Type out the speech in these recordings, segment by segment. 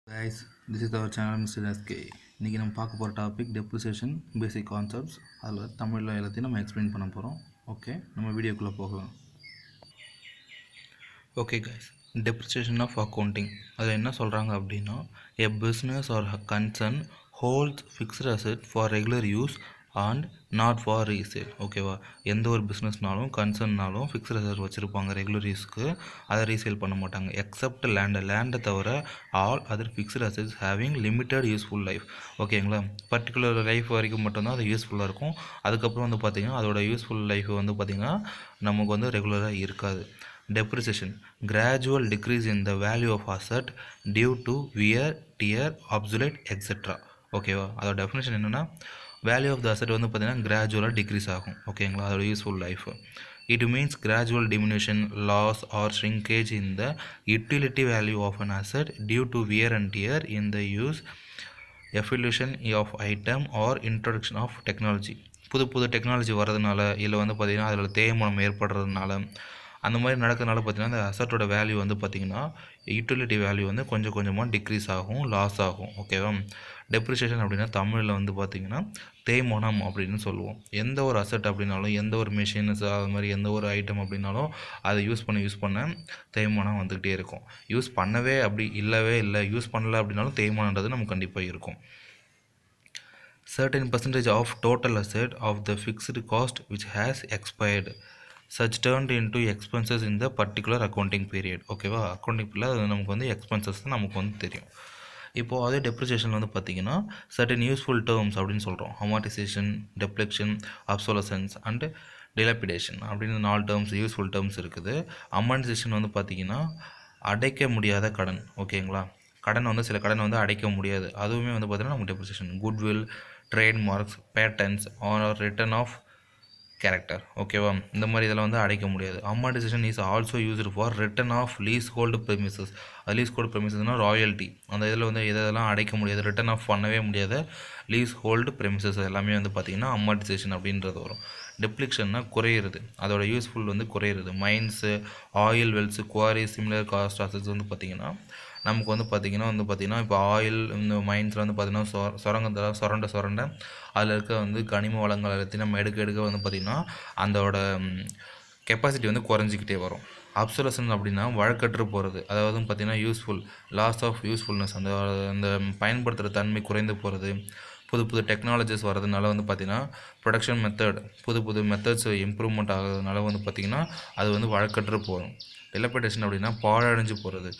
Guys, this is our channel Mr. SK. இன்றைக்கி நம்ம பார்க்க போகிற டாபிக் டெப்ரிசியேஷன் பேசிக் கான்செப்ட்ஸ். அதில் தமிழில் எல்லாத்தையும் நம்ம எக்ஸ்பிளைன் பண்ண போகிறோம். ஓகே, நம்ம வீடியோக்குள்ளே போகலாம். Okay guys, depreciation of accounting அதில் என்ன சொல்கிறாங்க அப்படின்னா, a business or concern holds fixed asset for regular use and not for resale. ஓகேவா, எந்த ஒரு பிஸ்னஸ்னாலும் கன்சர்ன்னாலும் ஃபிக்ஸ்ட் அசெட் வச்சுருப்பாங்க ரெகுலர் யூஸ்க்கு, அதை ரீசேல் பண்ண மாட்டாங்க. எக்ஸப்ட் லேண்டை தவிர all other fixed assets having limited useful life. ஓகேங்களா, பர்டிகுலர் லைஃப் வரைக்கும் மட்டும்தான் அது யூஸ்ஃபுல்லாக இருக்கும். அதுக்கப்புறம் வந்து பார்த்திங்கன்னா அதோட யூஸ்ஃபுல் லைஃப் வந்து பார்த்திங்கன்னா நமக்கு வந்து ரெகுலராக இருக்காது. Depreciation, gradual decrease in the value of asset due to wear, tear, obsolete, etc. ஓகேவா, அதோட டெஃபினேஷன் என்னென்னா, வேல்யூ ஆஃப் த அசெட் வந்து பார்த்திங்கன்னா கிராஜுவலாக டிக்ரீஸ் ஆகும். ஓகேங்களா, அதோட useful life. It means gradual diminution, loss or shrinkage in the utility value of an asset due to wear and tear in the use, evolution of item or introduction of technology. புது technology வரதுனால இல்லை வந்து பார்த்திங்கன்னா அதில் தேய்மானம் ஏற்படுறதுனால அந்த மாதிரி நடக்கிறதுனால பார்த்திங்கன்னா அந்த அசட்டோட வேல்யூ வந்து பார்த்திங்கன்னா யூட்டிலிட்டி வேல்யூ வந்து கொஞ்சம் கொஞ்சமாக டிக்ரீஸ் ஆகும், லாஸ் ஆகும். ஓகேவா, டெப்ரிசியேஷன் அப்படின்னா தமிழில் வந்து பார்த்திங்கன்னா தேய்மானம் அப்படின்னு சொல்லுவோம். எந்த ஒரு அசட் அப்படின்னாலும், எந்த ஒரு மிஷின்ஸ் அது மாதிரி எந்த ஒரு ஐட்டம் அப்படின்னாலும் அதை யூஸ் பண்ண தேய்மானம் வந்துக்கிட்டே இருக்கும். யூஸ் பண்ணவே அப்படி இல்லை யூஸ் பண்ணல அப்படின்னாலும் தேய்மானன்றது நமக்கு கண்டிப்பாக இருக்கும். Certain percentage of total asset of the fixed cost which has expired such turned into expenses in the particular accounting period. ஓகேவா, அக்கௌண்டிங் பீரியட் அது நமக்கு வந்து எக்ஸ்பென்சஸ் தான் நமக்கு வந்து தெரியும். இப்போது அதே டெப்ரிசியேஷன் வந்து பார்த்திங்கன்னா சர்டன் யூஸ்ஃபுல் டேர்ம்ஸ் அப்படின்னு சொல்கிறோம். அமார்டைசேஷன், டெப்ளெக்ஷன், அப்சோலசன்ஸ் அண்ட் டிலபிடேஷன் அப்படின்னு 4 டேர்ம்ஸ் யூஸ்ஃபுல் டேர்ம்ஸ் இருக்குது. அமார்டைசேஷன் வந்து பார்த்திங்கன்னா அடைக்க முடியாத கடன். ஓகேங்களா, கடன் வந்து சில கடன் வந்து அடைக்க முடியாது, அதுவுமே வந்து பார்த்திங்கன்னா நமக்கு depreciation. Goodwill, trademarks, patents or written off character. ஓகேவா, இந்த மாதிரி இதெல்லாம் வந்து அடைக்க முடியாது. Amortisation is also used for written off lease hold premises. அது லீஸ் ஹோல்டு ப்ரெமிசஸ்னால் ராயல்ட்டி. அந்த இதில் வந்து இதெல்லாம் அடைக்க முடியாது, ரிட்டர்ன் ஆஃப் பண்ணவே முடியாத லீஸ் ஹோல்டு ப்ரெமிசஸ் எல்லாமே வந்து பார்த்திங்கன்னா அமார்டைசேஷன் அப்படின்றது வரும். டெப்ளிக்ஷன்னா குறையிறது, அதோட யூஸ்ஃபுல் வந்து குறையிறது. Mines, oil wells, quarry, similar cost assets வந்து பார்த்திங்கன்னா நமக்கு வந்து பார்த்திங்கன்னா இப்போ ஆயில் இந்த மைன்ஸில் வந்து பார்த்திங்கன்னா சுரண்ட அதில் இருக்க வந்து கனிம வளங்கள் எல்லாத்தையும் நம்ம எடுக்க வந்து பார்த்திங்கன்னா அதோட கெப்பாசிட்டி வந்து குறைஞ்சிக்கிட்டே வரும். அப்சோலசன்ஸ் அப்படின்னா வழக்கற்று போகிறது, அதாவது பார்த்திங்கன்னா யூஸ்ஃபுல், லாஸ் ஆஃப் யூஸ்ஃபுல்னஸ், அந்த பயன்படுத்துகிற தன்மை குறைந்து போகிறது. புது டெக்னாலஜிஸ் வரதுனால வந்து பார்த்திங்கன்னா ப்ரொடக்ஷன் மெத்தட், புது மெத்தட்ஸ் இம்ப்ரூவ்மெண்ட் ஆகிறதுனால வந்து பார்த்திங்கன்னா அது வந்து வழக்கற்று போகும். டிலபிடேஷன் அப்படின்னா பாழடைஞ்சு போகிறது.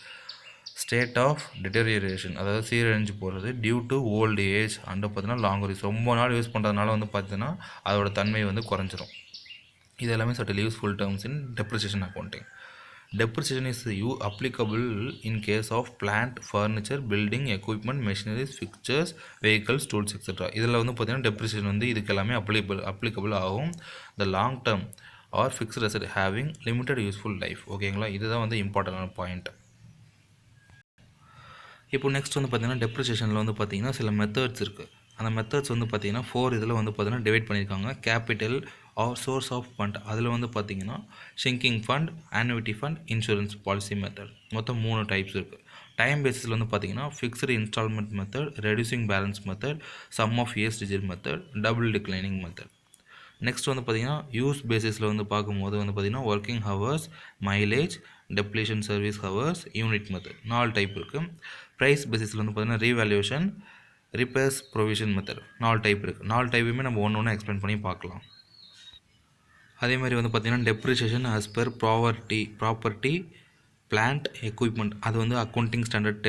ஸ்டேட் ஆஃப் டிட்டரியரேஷன், அதாவது சீரழிஞ்சு போகிறது. Due to old age and பார்த்திங்கன்னா லாங் யூஸ், ரொம்ப நாள் யூஸ் பண்ணுறதுனால வந்து பார்த்திங்கன்னா அதோட தன்மை வந்து குறைஞ்சிரும். இது எல்லாமே சட்டில் useful terms in depreciation accounting. Depreciation is applicable in case of plant, furniture, building, equipment, machineries, fixtures, vehicles, tools, etc. இதில் வந்து பார்த்திங்கன்னா டெப்ரிசியேஷன் வந்து இதுக்கு எல்லாமே அப்ளிகபிள் ஆகும். The long term or fixed asset having limited useful life. ஓகேங்களா, இதுதான் வந்து இம்பார்ட்டண்டான பாயிண்ட். இப்போ நெக்ஸ்ட் வந்து பார்த்திங்கன்னா டெப்ரிசியேஷனில் வந்து பார்த்திங்கன்னா சில மெத்தட்ஸ் இருக்குது. அந்த மெத்தட்ஸ் வந்து பார்த்திங்கன்னா 4 இதில் வந்து பார்த்திங்கன்னா டிவைட் பண்ணியிருக்காங்க. Capital or source of fund, அதில் வந்து பார்த்திங்கன்னா sinking fund, annuity fund, insurance policy method, மொத்தம் 3 டைப்ஸ் இருக்குது. டைம் பேசிஸில் வந்து பார்த்திங்கன்னா fixed installment method, reducing balance method, sum of years digit method, double declining method. Next வந்து பார்த்திங்கன்னா யூஸ் பேசிஸில் வந்து பார்க்கும்போது வந்து பார்த்திங்கன்னா working hours, mileage, depletion service hours, unit method, 4 type இருக்குது. ப்ரைஸ் பேசிஸில் வந்து பார்த்திங்கன்னா revaluation, repairs, provision method, 4 type இருக்குது. 4 டைப்புமே நம்ம ஒன்று எக்ஸ்பிளைன் பண்ணி பார்க்கலாம். அதே மாதிரி வந்து பார்த்திங்கன்னா depreciation as per property plant equipment, அது வந்து அக்கௌண்டிங் ஸ்டாண்டர்ட்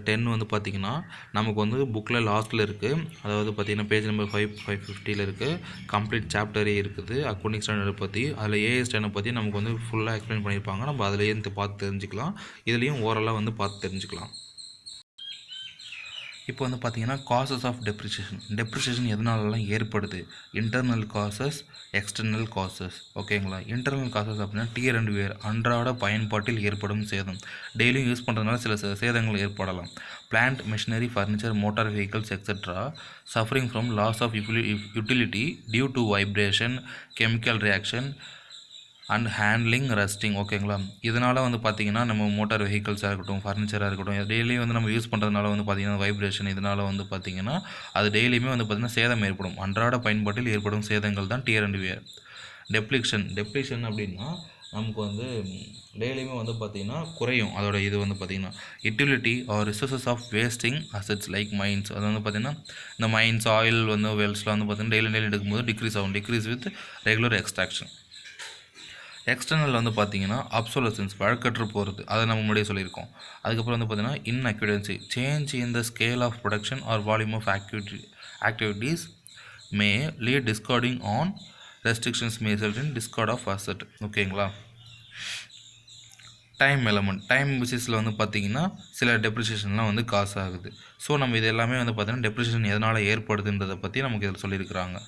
10 வந்து பார்த்திங்கன்னா நமக்கு வந்து புக்கில் லாஸ்ட்டில் இருக்குது. அதாவது பார்த்திங்கன்னா பேஜ் நம்பர் 550 இருக்குது. கம்ப்ளீட் சாப்டரே இருக்குது அக்கௌண்டிங் ஸ்டாண்டர்டை பற்றி. அதில் ஏஎஸ் ஸ்டாண்டர்ட் பற்றி நமக்கு வந்து ஃபுல்லாக எக்ஸ்பிளைன் பண்ணியிருப்பாங்க. நம்ம அதிலேயே பார்த்து தெரிஞ்சுக்கலாம், இதுலேயும் ஓரலாக வந்து பார்த்து தெரிஞ்சுக்கலாம். இப்போ வந்து பார்த்திங்கன்னா காசஸ் ஆஃப் டெப்ரிசியேஷன் எதனாலலாம் ஏற்படுது? Internal causes, external causes. ஓகேங்களா, இன்டர்னல் காசஸ் அப்படின்னா டியர் அண்ட் வியர், அன்றாட பயன்பாட்டில் ஏற்படும் சேதம். டெய்லியும் யூஸ் பண்ணுறதுனால சில சேதங்கள் ஏற்படலாம். Plant, machinery, furniture, motor vehicles etcetera suffering from loss of utility due to vibration, chemical reaction, and handling rusting ஓகேங்களா. இதனால் வந்து பார்த்திங்கன்னா நம்ம மோட்டார் வெஹிக்கிள்ஸாக இருக்கட்டும், ஃபர்னிச்சராக இருக்கட்டும், டெய்லி வந்து நம்ம யூஸ் பண்ணுறதுனால வந்து பார்த்திங்கன்னா வைப்ரேஷன் இதனால் வந்து பார்த்திங்கன்னா அது டெய்லியுமே வந்து பார்த்திங்கன்னா சேதம் ஏற்படும். அன்றாட பயன்பாட்டில் ஏற்படும் சேதங்கள் தான் டியர் அண்ட் வியர். டெப்ளிஷன் அப்படின்னா நமக்கு வந்து டெய்லியுமே வந்து பார்த்திங்கன்னா குறையும். அதோட இது வந்து பார்த்திங்கன்னா utility or resources of wasting assets like mines. அது வந்து பார்த்திங்கன்னா இந்த மைன்ஸ் ஆயில் வந்து வெல்ஸ்லாம் வந்து பார்த்திங்கன்னா டெய்லி எடுக்கும்போது decrease with regular extraction. External வந்து பார்த்திங்கன்னா அப்சோலசன்ஸ் வழக்கற்று போகிறது, அதை நம்ம முன்னாடியே சொல்லியிருக்கோம். அதுக்கப்புறம் வந்து பார்த்திங்கன்னா inaccuracy change in the scale of production or volume of activities may lead discarding on restrictions may result in discard of asset. ஓகேங்களா. டைம் எலமெண்ட் டைம் பேசிஸில் வந்து பார்த்திங்கன்னா சில டெப்ரிசியேஷன்லாம் வந்து காசு ஆகுது. ஸோ நம்ம இது எல்லாமே வந்து பார்த்திங்கன்னா டெப்ரிசியேஷன் எதனால் ஏற்படுதுன்றதை பற்றி நமக்கு இதில் சொல்லியிருக்கிறாங்க.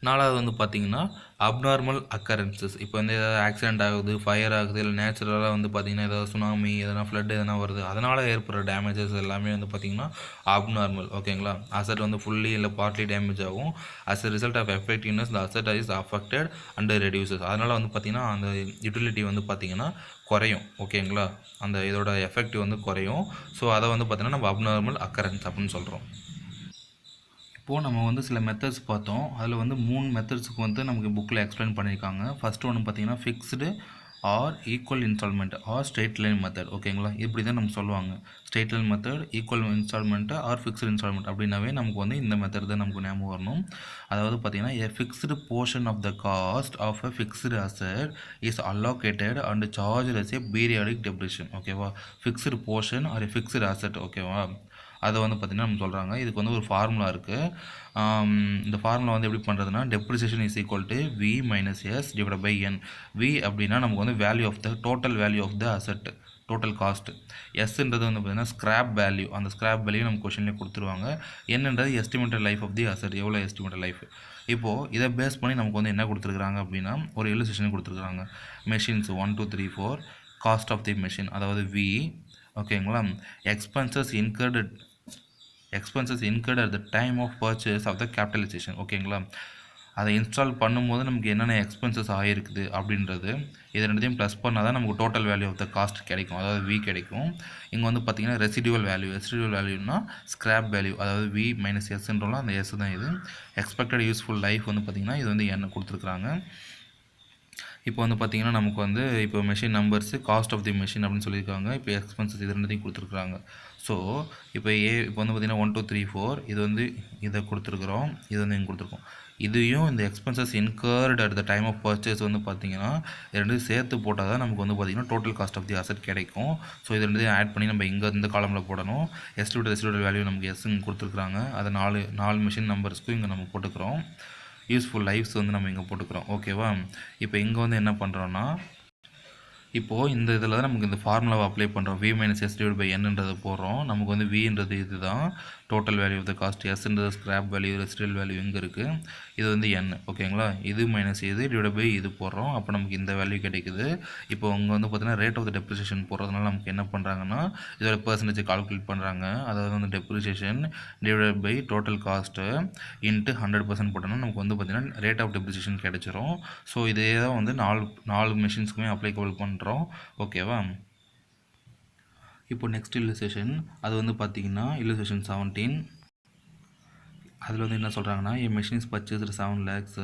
நாலாவது வந்து பார்த்திங்கன்னா அப்நார்மல் அக்கரன்சஸ். இப்போ வந்து ஏதாவது ஆக்சிடென்ட் ஆகுது, ஃபயர் ஆகுது, இல்லை நேச்சுரலாக வந்து பார்த்திங்கன்னா ஏதாவது சுனாமி எதனா ஃப்ளட் எதனா வருது, அதனால் ஏற்படுற டேமேஜஸ் எல்லாமே வந்து பார்த்திங்கன்னா அப்நார்மல். ஓகேங்களா. அசட் வந்து ஃபுல்லி இல்லை பார்ட்லி டேமேஜ் ஆகும். As a result of effectiveness the asset is affected and reduces. அதனால் வந்து பார்த்திங்கன்னா அந்த யூட்டிலிட்டி வந்து பார்த்திங்கன்னா குறையும். ஓகேங்களா. அந்த இதோட எஃபெக்ட் வந்து குறையும். ஸோ அதை வந்து பார்த்திங்கன்னா நம்ம அப்நார்மல் அக்கரன்ஸ் அப்படின்னு சொல்கிறோம். இப்போது நம்ம வந்து சில மெத்தட்ஸ் பார்த்தோம். அதில் வந்து 3 மெத்தட்ஸுக்கு வந்து நமக்கு புக்கில் எக்ஸ்பிளைன் பண்ணியிருக்காங்க. ஃபஸ்ட்டு ஒன்று பார்த்திங்கன்னா fixed or equal instalment or straight line method. ஓகேங்களா. இப்படி தான் நம்ம சொல்லுவாங்க. Straight line method, equal instalment or fixed instalment அப்படின்னாவே நமக்கு வந்து இந்த மெத்தட் தான் நமக்கு ஞாபகம் வரணும். அதாவது பார்த்திங்கன்னா a fixed portion of the cost of a fixed asset is allocated and charge as a periodic depreciation. ஓகேவா. Fixed portion or a fixed asset. ஓகேவா. அதை வந்து பார்த்திங்கன்னா நம்ம சொல்கிறாங்க. இதுக்கு வந்து ஒரு ஃபார்முலா இருக்குது. இந்த ஃபார்முலா வந்து எப்படி பண்ணுறதுன்னா depreciation is equal to V minus S divide by N. V அப்படின்னா நமக்கு வந்து value of the total value of the asset, total cost. எஸ்ன்றது வந்து பார்த்திங்கன்னா ஸ்கிராப் வேல்யூ. அந்த ஸ்கிராப் வேல்யூ நம்ம கொஷின்லேயே கொடுத்துருவாங்க. என்னன்றது estimated life of the asset, எவ்வளோ எஸ்டிமேட்டட் லைஃப். இப்போது இதை பேஸ் பண்ணி நமக்கு வந்து என்ன கொடுத்துருக்குறாங்க அப்படின்னா ஒரு இல்லுஸ்ட்ரேஷன் கொடுத்துருக்குறாங்க. Machines 1 2 3 4 cost of the machine அதாவது வி. ஓகேங்களா. Expenses incurred at the time of purchase of the capitalisation. ஓகேங்களா. அதை இன்ஸ்டால் பண்ணும்போது நமக்கு என்னென்ன எக்ஸ்பென்சஸ் ஆகிருக்குது அப்படின்றது இது ரெண்டுத்தையும் ப்ளஸ் பண்ணால் தான் நமக்கு total value of the cost கிடைக்கும், அதாவது வி கிடைக்கும். இங்கே வந்து பார்த்திங்கன்னா ரெசிடியூவல் வேல்யூனா ஸ்கிராப் வேல்யூ, அதாவது வி மைனஸ் எஸ்ன்றோம்னா அந்த எஸ் தான் இது. எக்ஸ்பெக்டட் யூஸ்ஃபுல் லைஃப் வந்து பார்த்திங்கன்னா இது வந்து என்ன கொடுத்துருக்குறாங்க. இப்போ வந்து பார்த்திங்கன்னா நமக்கு வந்து இப்போ machine numbers, cost of the machine அப்படின்னு சொல்லியிருக்காங்க. இப்போ எக்ஸ்பென்சஸ் இது ரெண்டுத்தையும் கொடுத்துருக்குறாங்க. ஸோ இப்போ இப்போ வந்து பார்த்திங்கன்னா 1 2 3 4 இது வந்து இதை கொடுத்துருக்குறோம், இது வந்து இங்கே கொடுத்துருக்கோம். இதையும் இந்த expenses incurred at the time of purchase வந்து பார்த்திங்கன்னா ரெண்டும் சேர்த்து போட்டால் தான் நமக்கு வந்து பார்த்திங்கன்னா total cost of the asset கிடைக்கும். ஸோ இது ரெண்டையும் ஆட் பண்ணி நம்ம இங்கே இந்த காலமில் போடணும். எஸ்டிமேட்டட் வேல்யூ நமக்கு எஸ்ன்னு கொடுத்துருக்குறாங்க. அதை 4 மெஷின் நம்பர்ஸ்க்கும் இங்கே நம்ம போட்டுக்கிறோம். யூஸ்ஃபுல் லைஃப்ஸ் வந்து நம்ம இங்கே போட்டுக்கிறோம். ஓகேவா. இப்போ இங்கே வந்து என்ன பண்ணுறோன்னா இப்போது இந்த இதில் தான் நமக்கு இந்த ஃபார்முலாவை அப்ளை பண்ணுறோம். V minus S divide by என்னன்றதை போடுறோம். நமக்கு வந்து வின்றது இது தான் total value of the cost. எஸ்ன்றது ஸ்கிராப் வேல்யூ, ரெசிடியல் வேல்யூ இங்கே இருக்குது. இது வந்து என். ஓகேங்களா. இது மைனஸ் இது டிவைட் பை இது போடுறோம். அப்போ நமக்கு இந்த வேல்யூ கிடைக்குது. இப்போ இங்கே வந்து பார்த்திங்கன்னா ரேட் ஆஃப் த டெப்ரிசியேஷன் போடுறதுனால நமக்கு என்ன பண்ணுறாங்கன்னா இதோட பர்சன்டேஜ் கால்குலேட் பண்ணுறாங்க. அதாவது வந்து depreciation divide by total cost into 100% போட்டோம்னா நமக்கு வந்து பார்த்திங்கன்னா ரேட் ஆஃப் டெப்ரிசியேஷன் கிடைச்சிரும். ஸோ இதே தான் வந்து 4 மெஷின்ஸ்க்குமே அப்ளைக்கபிள் பண்ணுறோம். ஓகேவா. இப்போ நெக்ஸ்ட் இல்லுஸ்ட்ரேஷன் அது வந்து பார்த்திங்கன்னா இல்லுஸ்ட்ரேஷன் 17. அதில் வந்து என்ன சொல்கிறாங்கன்னா மெஷின்ஸ் பர்ச்சேஸ்டு 7 lakhs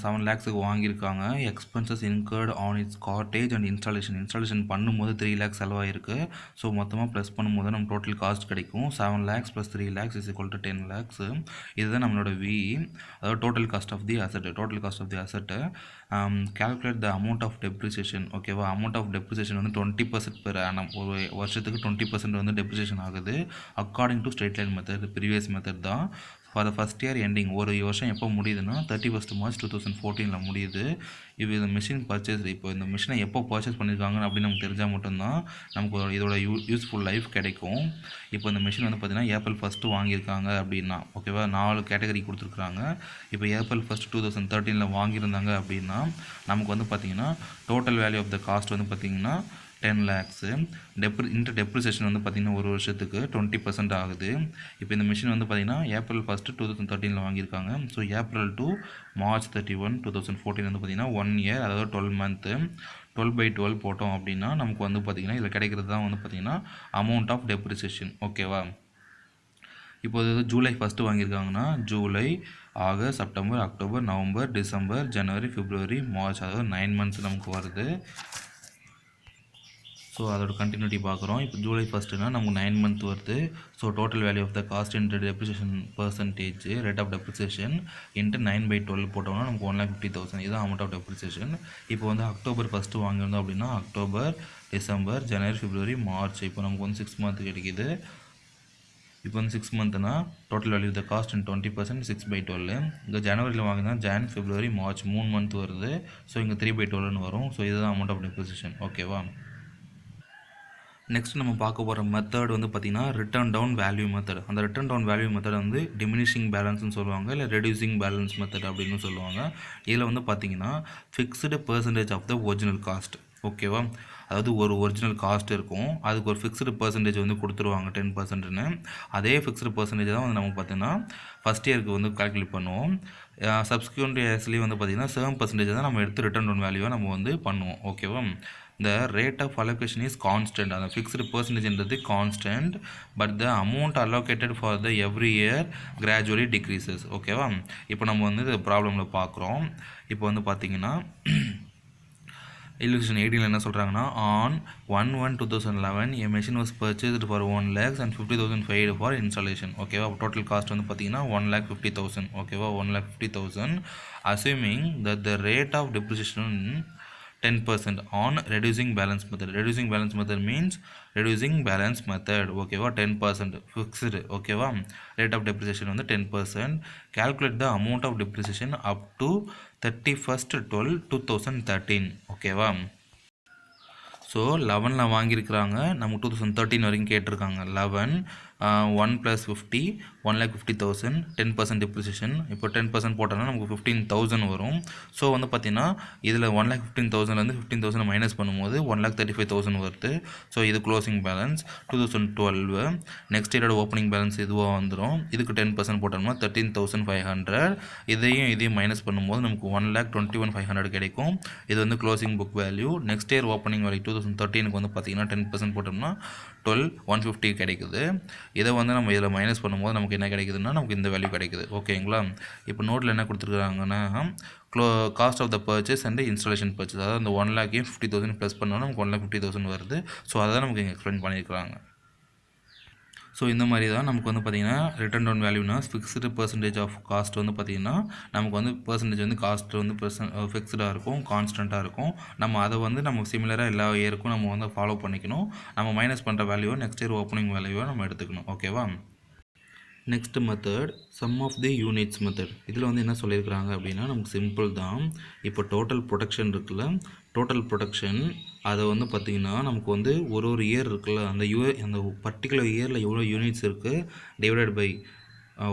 7 lakhsக்கு வாங்கியிருக்காங்க. Expenses incurred on its cartage and installation பண்ணும்போது 3 lakhs செலவாயிருக்கு. ஸோ மொத்தமாக ப்ளஸ் பண்ணும்போது நம்ம டோட்டல் காஸ்ட் கிடைக்கும். 7 lakhs + 3 lakhs is equal to 10 lakhs. இதுதான் நம்மளோட வி, அதாவது total cost of the asset. Calculate the amount of depreciation. ஓகேவா. அமௌண்ட் ஆஃப் டெப்ரிசியேஷன் வந்து 20% பெர் ஆனம். ஒரு வருஷத்துக்கு 20% வந்து டெப்ரிசியேஷன் ஆகுது. According to straight line method, previous method தான். For the first year ending, ஒரு வருஷம் எப்போ முடியுதுன்னா 31st March 2014 முடியுது. இந்த மிஷின் பர்ச்சேஸ், இப்போ இந்த மிஷினை எப்போ பர்ச்சேஸ் பண்ணியிருக்காங்கன்னு அப்படின்னு நமக்கு தெரிஞ்சால் மட்டும்தான் நமக்கு இதோட யூஸ்ஃபுல் லைஃப் கிடைக்கும். இப்போ இந்த மிஷின் வந்து பார்த்திங்கன்னா April 1 வாங்கியிருக்காங்க அப்படின்னா, ஓகேவா, 4 கேட்டகரி கொடுத்துருக்குறாங்க. இப்போ April 1 2013 வாங்கியிருந்தாங்க அப்படின்னா நமக்கு வந்து பார்த்திங்கன்னா total value of the cost வந்து பார்த்திங்கன்னா 10 லேக்ஸு. இந்த டெப்ரிசியேஷன் வந்து பார்த்திங்கன்னா ஒரு வருஷத்துக்கு 20% ஆகுது. இப்போ இந்த மிஷின் வந்து பார்த்திங்கன்னா April 1, 2013 வாங்கியிருக்காங்க. ஸோ April to March 31, 2014 வந்து பார்த்திங்கன்னா 1 year, அதாவது 12 மந்த்து. 12/12 போட்டோம் அப்படின்னா நமக்கு வந்து பார்த்திங்கன்னா இதில் கிடைக்கிறது தான் வந்து பார்த்திங்கன்னா அமௌண்ட் ஆஃப் டெப்ரிசியேஷன். ஓகேவா? இப்போ இது ஜூலை 1 வாங்கியிருக்காங்கன்னா July, August, September, October, November, December, January, February, March, அதாவது 9 மந்த்ஸ் நமக்கு வருது. ஸோ அதோட கண்டினியூட்டி பார்க்குறோம். இப்போ ஜூலை 1னா நமக்கு 9 மந்த் வருது. So total value of the cost into depreciation percentage, rate of depreciation into 9/12 போட்டோம்னா நமக்கு 1,50,000. இதுதான் அமௌண்ட் ஆஃப் டெப்ரிசியேஷன். இப்போ வந்து அக்டோபர் 1 வாங்கியிருந்தோம் அப்படின்னா October, December, January, February, March, இப்போ நமக்கு வந்து 6 மந்த் கிடைக்கிது. இப்போ வந்து 6 மந்த்னா டோட்டல் வேல்யூ த காஸ்ட் இன் 20%, 6/12. இங்கே ஜனவரியில் வாங்கினா ஜான், பிப்ரவரி, மார்ச் 3 மந்த் வருது. ஸோ இங்கே 3/12ன்னு வரும். ஸோ இதுதான் அமௌண்ட் ஆஃப் டெப்ரிசியேஷன். ஓகேவா? நெக்ஸ்ட் நம்ம பார்க்க போகிற மெத்தட் வந்து பார்த்திங்கன்னா ரிட்டர்ன் டவுன் வேல்யூ மெத்தட். அந்த ரிட்டர்ன் டவுன் வேல்யூ மெத்தட் வந்து டிமினிஷிங் பேலன்ஸ்னு சொல்லுவாங்க, இல்லை ரெடியூசிங் பேலன்ஸ் மெத்தட் அப்படின்னு சொல்லுவாங்க. இதில் வந்து பார்த்திங்கன்னா fixed percentage of the original cost. ஓகேவா? அதாவது ஒரு ஒரிஜினல் காஸ்ட் இருக்கும், அதுக்கு ஒரு ஃபிக்ஸ்டு பர்சன்டேஜ் வந்து கொடுத்துருவாங்க 10%ன்னு. அதே ஃபிக்ஸ்டு பர்சன்டேஜ் தான் வந்து நமக்கு பார்த்திங்கன்னா ஃபஸ்ட் இயருக்கு வந்து கால்குலேட் பண்ணுவோம். சப்ஸ்கியூண்ட் இயர்ஸ்லேயும் வந்து பார்த்திங்கன்னா 7% தான் நம்ம எடுத்து ரிட்டர்ன் டவுன் வேல்யூவாக நம்ம வந்து பண்ணுவோம். ஓகேவா? the rate of allocation is constant. அந்த fixed percentage என்றது constant, but the amount allocated for the every year gradually decreases. ஓகேவா? இப்போ நம்ம வந்து இந்த ப்ராப்ளமில் பார்க்குறோம். இப்போ வந்து பார்த்தீங்கன்னா illustration 18 என்ன சொல்கிறாங்கன்னா on 1/1/2011 a machine was purchased for 1 lakhs and 50,000 paid for installation. ஓகேவா? டோட்டல் காஸ்ட் வந்து பார்த்தீங்கன்னா 1,50,000. ஓகேவா? 1,50,000 assuming that the rate of depreciation 10% on reducing balance method. Reducing balance method means reducing balance method. ஓகேவா? 10% fixed. ஓகேவா? rate of depreciation வந்து 10%. calculate the amount of depreciation up to 31/12/2013. ஓகேவா? So 11ல் வாங்கியிருக்கிறாங்க, நம்ம 2013 வரைக்கும் கேட்டிருக்காங்க. 11 1 + 50 1,50,000, 10% டிப்ரிசியேஷன். இப்போ 10% போட்டோம்னா நமக்கு 15,000 வரும். ஸோ வந்து பார்த்திங்கன்னா இதில் 1,15,000லேருந்து 15,000 மைனஸ் பண்ணும்போது 1,35,000 வருது. ஸோ இது க்ளோசிங் பேலன்ஸ் 2012. நெக்ஸ்ட் இயரோட ஓப்பனிங் பேலன்ஸ் இதுவாக வந்துடும். இதுக்கு 10% போட்டோம்னா 13,500. இதையும் மைனஸ் பண்ணும்போது நமக்கு 1,21,500 கிடைக்கும். இது வந்து closing book value. Next year opening value 2013க்கு வந்து பார்த்திங்கன்னா 10% போட்டோம்னா 12,150 கிடைக்குது. இதை வந்து நம்ம இதில் மைனஸ் பண்ணும்போது நமக்கு என்ன கிடைக்குதுன்னா நமக்கு இந்த வேல்யூ கிடைக்குது. ஓகேங்களா? இப்போ நோட்டில் என்ன கொடுத்துருக்காங்கன்னா cost of the purchase and installation purchase, அதாவது அந்த 1,50,000 50,000 ப்ளஸ் பண்ணோன்னா நமக்கு 1,50,000 வருது. ஸோ அதை நமக்கு இங்கே எக்ஸ்பிளைன் பண்ணியிருக்கிறாங்க. ஸோ இந்த மாதிரி தான் நமக்கு வந்து பார்த்திங்கன்னா ரிட்டர்ன் டவுன் வேல்யூனா ஃபிக்ஸ்டு பர்சன்டேஜ் ஆஃப் காஸ்ட் வந்து பார்த்திங்கன்னா நமக்கு வந்து பர்சன்டேஜ் வந்து காஸ்ட் வந்து ஃபிக்ஸ்டாக இருக்கும், கான்ஸ்டண்ட்டாக இருக்கும். நம்ம அதை வந்து நம்ம சிமிலராக எல்லா இயருக்கும் நம்ம வந்து ஃபாலோ பண்ணிக்கணும். நம்ம மைனஸ் பண்ணுற வேல்யூவை நெக்ஸ்ட் இயர் ஓப்பனிங் வேல்யூவை நம்ம எடுத்துக்கணும். ஓகேவா? Next method sum of the units method. இதில் வந்து என்ன சொல்லியிருக்கிறாங்க அப்படின்னா நமக்கு சிம்பிள் தான். இப்போ டோட்டல் ப்ரொடக்ஷன் இருக்குல்ல, டோட்டல் ப்ரொடக்ஷன் அதை வந்து பார்த்திங்கன்னா நமக்கு வந்து ஒரு இயர் இருக்குல்ல, அந்த பர்டிகுலர் இயரில் எவ்வளோ யூனிட்ஸ் இருக்குது டிவைடட் பை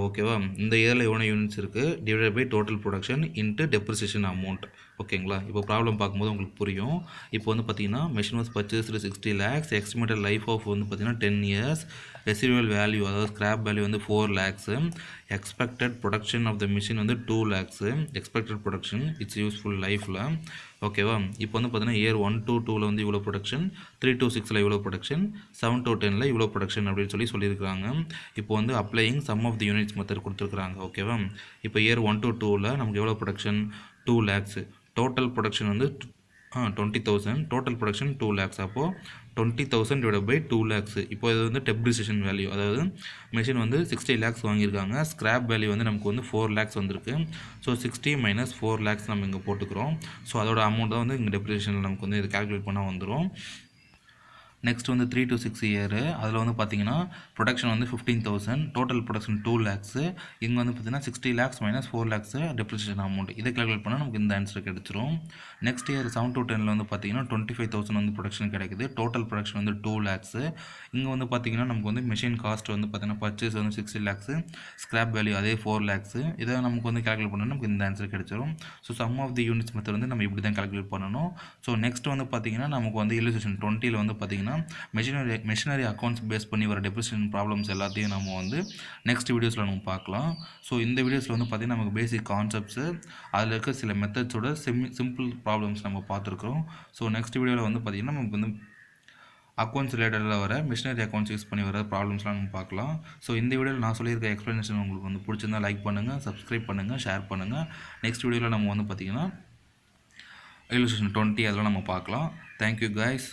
ஓகேவா, இந்த இயரில் எவ்வளோ யூனிட்ஸ் இருக்குது divided by total production into depreciation amount. ஓகேங்களா? இப்போ ப்ராப்ளம் பார்க்கும்போது உங்களுக்கு புரியும். இப்போ வந்து பார்த்திங்கன்னா machine was purchased 60 lakhs, estimated life of வந்து பார்த்திங்கன்னா 10 years, ரெசிடுவல் வேல்யூ அதாவது ஸ்கிராப் வேல்யூ வந்து 4 lakhs, expected production of the machine வந்து 2 lakhs, expected production its useful லைஃப்பில். ஓகேவா? இப்போ வந்து பார்த்திங்கன்னா இயர் 1 to 2ல் வந்து இவ்வளோ ப்ரொடக்ஷன், 3 to 6ல் இவ்வளோ ப்ரொடக்ஷன், 7 to 10ல் இவ்வளோ ப்ரொடக்ஷன் அப்படின்னு சொல்லியிருக்காங்க. இப்போ வந்து applying sum of the units method கொடுத்துருக்குறாங்க. ஓகேவா? இப்போ இயர் 1 to 2ல் நமக்கு எவ்வளோ ப்ரொடக்ஷன் 2 lakhs, டோட்டல் ப்ரொடக்ஷன் வந்து 20,000, டோட்டல் ப்ரொடக்ஷன் 2 lakhs. அப்போது 20,000 டிவைட் பை 2 lakhs. இப்போ இது வந்து டெப்ரிசியேஷன் வேல்யூ, அதாவது மெஷின் வந்து 60 lakhs வாங்கியிருக்காங்க, ஸ்கிராப் வேல்யூ வந்து நமக்கு வந்து 4 lakhs வந்திருக்கு. ஸோ 60 - 4 lakhs நம்ம இங்கே போட்டுக்கிறோம். ஸோ அதோட அமௌண்ட் தான் வந்து இங்கே டெப்ரிசியேஷனில் நமக்கு வந்து இது கால்குலேட் பண்ணால் வந்துடும். நெக்ஸ்ட் வந்து 3 to 6 இயர் அதில் வந்து பார்த்தீங்கன்னா ப்ரொடக்ஷன் வந்து 15,000, டோட்டல் ப்ரொடக்ஷன் 2 lakhs. இங்கே வந்து பார்த்தீங்கன்னா 60 lakhs minus 4 lakhs depreciation amount. இதை கால்குலேட் பண்ணால் நமக்கு இந்த ஆன்சர் கிடைச்சிரும். நெக்ஸ்ட் இயர் 7 to 10 வந்து பார்த்தீங்கன்னா 25,000 வந்து ப்ரொடக்ஷன் கிடைக்குது. டோட்டல் ப்ரொடக்ஷன் வந்து 2 lakhs. இங்கே வந்து பார்த்தீங்கன்னா நமக்கு வந்து மிஷின் காஸ்ட் வந்து பார்த்தீங்கன்னா பர்ச்சேஸ் வந்து 60 lakhs, ஸ்கிராப் வேல்யூ அதே 4 lakhs. இதை நமக்கு வந்து கால்குலேட் பண்ணால் நமக்கு இந்த ஆன்சர் கிடைச்சிரும். So sum of the units method வந்து நம்ம இப்படி தான் கால்குலேட் பண்ணணும். ஸோ நெக்ஸ்ட் வந்து பார்த்தீங்கன்னா நமக்கு வந்து இல்லுஸ்ட்ரேஷன் 20ல் வந்து பார்த்தீங்கன்னா மெஷினரி அக்கௌண்ட்ஸ் பேஸ் பண்ணி வர டெப்ரிசியேஷன் ப்ராப்ளம்ஸ் எல்லாத்தையும் நம்ம வந்து நெக்ஸ்ட் வீடியோஸில் நம்ம பார்க்கலாம். ஸோ இந்த வீடியோஸில் வந்து பார்த்தீங்கன்னா நமக்கு பேசிக் கான்செப்ட்ஸு, அதில் இருக்க சில மெத்தட்ஸோட சிம்பிள் ப்ராப்ளம்ஸ் நம்ம பார்த்துருக்குறோம். ஸோ நெக்ஸ்ட் வீடியோவில் வந்து பார்த்தீங்கன்னா நமக்கு வந்து அக்கௌண்ட்ஸ் ரிலேட்டடில் வர மிஷினரி அக்கௌண்ட்ஸ் யூஸ் பண்ணி வர ப்ராப்ளம்ஸ்லாம் நம்ம பார்க்கலாம். ஸோ இந்த வீடியோவில் நான் சொல்லியிருக்க எக்ஸ்ப்ளனேஷன் உங்களுக்கு வந்து பிடிச்சிருந்தா லைக் பண்ணுங்கள், சப்ஸ்கிரைப் பண்ணுங்கள், ஷேர் பண்ணுங்கள். நெக்ஸ்ட் வீடியோவில் நம்ம வந்து பார்த்திங்கன்னா இல்லுஸ்ட்ரேஷன் 20 அதெல்லாம் நம்ம பார்க்கலாம். Thank you guys.